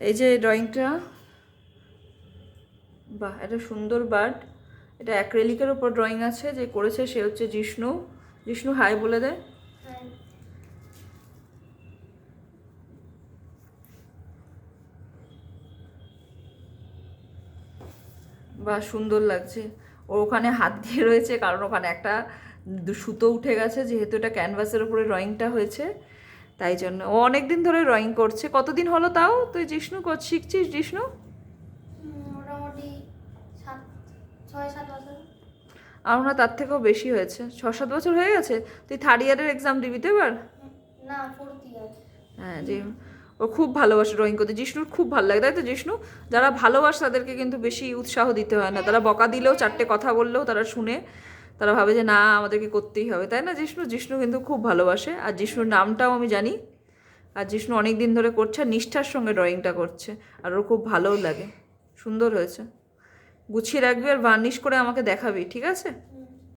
এই যে ড্রয়িংটা, বাহ এটা সুন্দর বার্ড। এটা অ্যাক্রেলিকের ওপর ড্রয়িং আছে, যে করেছে সে হচ্ছে জিষ্ণু। জিষ্ণু হাই বলে দেয়। বাহ সুন্দর লাগছে। ও ওখানে হাত দিয়ে রয়েছে কারণ ওখানে একটা সুতো উঠে গেছে, যেহেতু এটা ক্যানভাসের উপরে ড্রয়িংটা হয়েছে তাই জন্য। ও অনেক দিন ধরে ড্রয়িং করছে। কতদিন হলো তাও তুই জিষ্ণু শিখছিস জিষ্ণু? মোটামুটি 6-7 বছর। আমার না তার থেকেও বেশি হয়েছে, 6-7 বছর হয়ে গেছে। তুই থার্ড ইয়ারের এক্সাম দিবি তো এবার? না, 4th ইয়ার। হ্যাঁ যে ও খুব ভালোবাসে ড্রয়িং করতে। জিষ্ণুর খুব ভালো লাগে তাই তো জিষ্ণু? যারা ভালোবাসে তাদেরকে কিন্তু বেশি উৎসাহ দিতে হয় না, তারা বকা দিলেও চারটে কথা বললেও তারা শুনে, তারা ভাবে যে না আমাদেরকে করতেই হবে, তাই না জিষ্ণু? জিষ্ণু কিন্তু খুব ভালোবাসে। আর জিষ্ণুর নামটাও আমি জানি। আর জিষ্ণু অনেক দিন ধরে করছে আর নিষ্ঠার সঙ্গে ড্রয়িংটা করছে, আর ওর খুব ভালোও লাগে। সুন্দর হয়েছে। গুছিয়ে রাখবি আর ভার্নিশ করে আমাকে দেখাবি, ঠিক আছে?